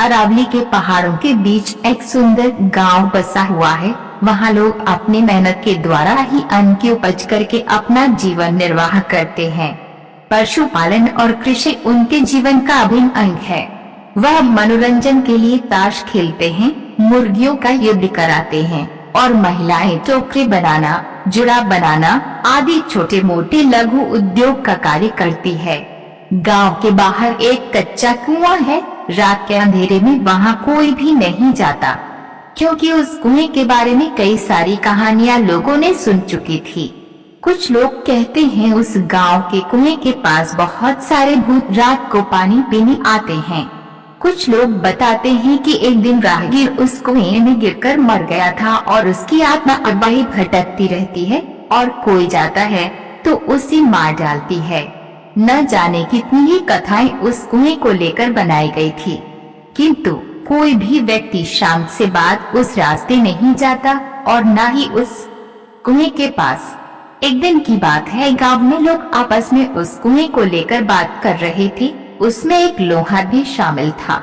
अरावली के पहाड़ों के बीच एक सुंदर गांव बसा हुआ है। वहां लोग अपनी मेहनत के द्वारा ही अन्न की उपज करके अपना जीवन निर्वाह करते हैं। पशुपालन और कृषि उनके जीवन का अभिन्न अंग है। वह मनोरंजन के लिए ताश खेलते हैं, मुर्गियों का युद्ध कराते हैं और महिलाएं टोकरी बनाना, जुड़ा बनाना आदि छोटे मोटे लघु उद्योग का कार्य करती है। गांव के बाहर एक कच्चा कुआं है। रात के अंधेरे में वहां कोई भी नहीं जाता, क्योंकि उस कुएं के बारे में कई सारी कहानियां लोगों ने सुन चुकी थी। कुछ लोग कहते हैं उस गांव के कुएं के पास बहुत सारे भूत रात को पानी पीने आते हैं। कुछ लोग बताते हैं कि एक दिन राहगीर उस कुएं में गिरकर मर गया था और उसकी आत्मा अब वहीं भटकती रहती है और कोई जाता है तो उसे मार डालती है। न जाने कितनी ही कथाएं उस कुएं को लेकर बनाई गई थी, किंतु कोई भी व्यक्ति शाम से बाद उस रास्ते नहीं जाता और न ही उस कुएं के पास। एक दिन की बात है, गांव में लोग आपस में उस कुएं को लेकर बात कर रहे थे। उसमें एक लोहार भी शामिल था।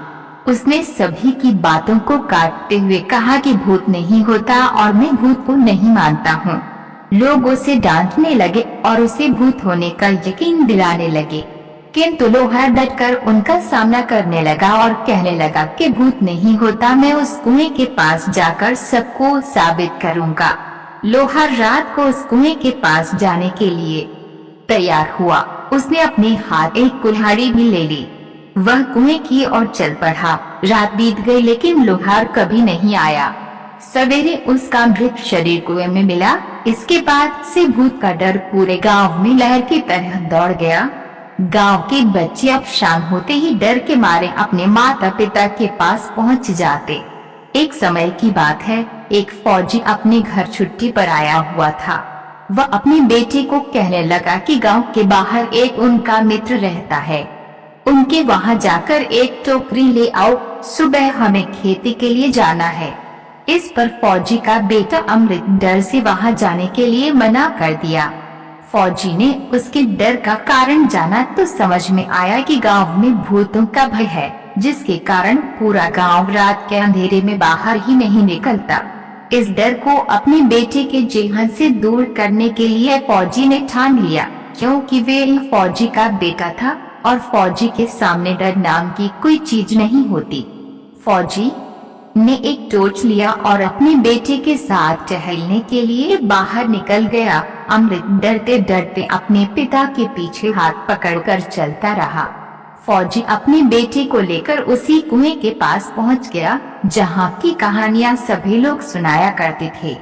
उसने सभी की बातों को काटते हुए कहा कि भूत नहीं होता और मैं भूत को नहीं मानता हूँ। लोग उसे डांटने लगे और उसे भूत होने का यकीन दिलाने लगे, किंतु लोहार डटकर उनका सामना करने लगा और कहने लगा कि भूत नहीं होता, मैं उस कुएं के पास जाकर सबको साबित करूंगा। लोहार रात को उस कुएं के पास जाने के लिए तैयार हुआ। उसने अपने हाथ एक कुल्हाड़ी भी ले ली। वह कुएं की ओर चल पड़ा। रात बीत गई लेकिन लोहार कभी नहीं आया। सवेरे उसका मृत शरीर कुएं में मिला। इसके बाद से भूत का डर पूरे गांव में लहर की तरह दौड़ गया। गांव के बच्चे अब शाम होते ही डर के मारे अपने माता पिता के पास पहुंच जाते। एक समय की बात है, एक फौजी अपने घर छुट्टी पर आया हुआ था। वह अपने बेटे को कहने लगा कि गांव के बाहर एक उनका मित्र रहता है, उनके वहां जाकर एक टोकरी ले आओ, सुबह हमें खेती के लिए जाना है। इस पर फौजी का बेटा अमृत डर से वहां जाने के लिए मना कर दिया। फौजी ने उसके डर का कारण जाना तो समझ में आया कि गांव में भूतों का भय है, जिसके कारण पूरा गांव रात के अंधेरे में बाहर ही नहीं निकलता। इस डर को अपने बेटे के जेहन से दूर करने के लिए फौजी ने ठान लिया, क्योंकि वे फौजी का बेटा था और फौजी के सामने डर नाम की कोई चीज नहीं होती। फौजी ने एक टॉर्च लिया और अपने बेटे के साथ टहलने के लिए बाहर निकल गया। अमृत डरते डरते अपने पिता के पीछे हाथ पकड़कर चलता रहा। फौजी अपने बेटे को लेकर उसी कुएं के पास पहुंच गया, जहां की कहानियां सभी लोग सुनाया करते थे।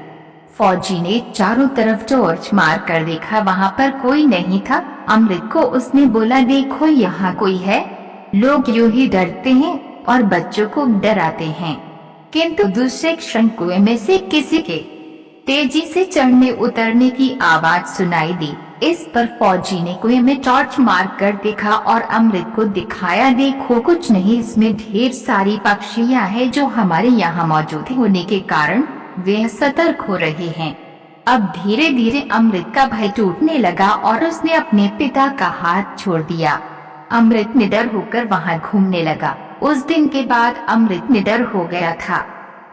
फौजी ने चारों तरफ टॉर्च मार कर देखा, वहां पर कोई नहीं था। अमृत को उसने बोला, देखो यहाँ कोई है। लोग यूं ही डरते हैं और बच्चों को डराते हैं, किंतु दूसरे क्षण कुएं में से किसी के तेजी से चढ़ने उतरने की आवाज सुनाई दी। इस पर फौजी ने कुएं में टॉर्च मार कर देखा और अमृत को दिखाया, देखो कुछ नहीं, इसमें ढेर सारी पक्षियां हैं जो हमारे यहाँ मौजूद होने के कारण वे सतर्क हो रहे हैं। अब धीरे धीरे अमृत का भय टूटने लगा और उसने अपने पिता का हाथ छोड़ दिया। अमृत निडर होकर वहां घूमने लगा। उस दिन के बाद अमृत निडर हो गया था।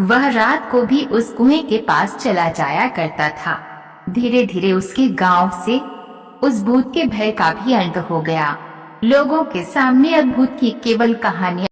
वह रात को भी उस कुएं के पास चला जाया करता था। धीरे धीरे उसके गांव से उस भूत के भय का भी अंत हो गया। लोगों के सामने अब भूत की केवल कहानियां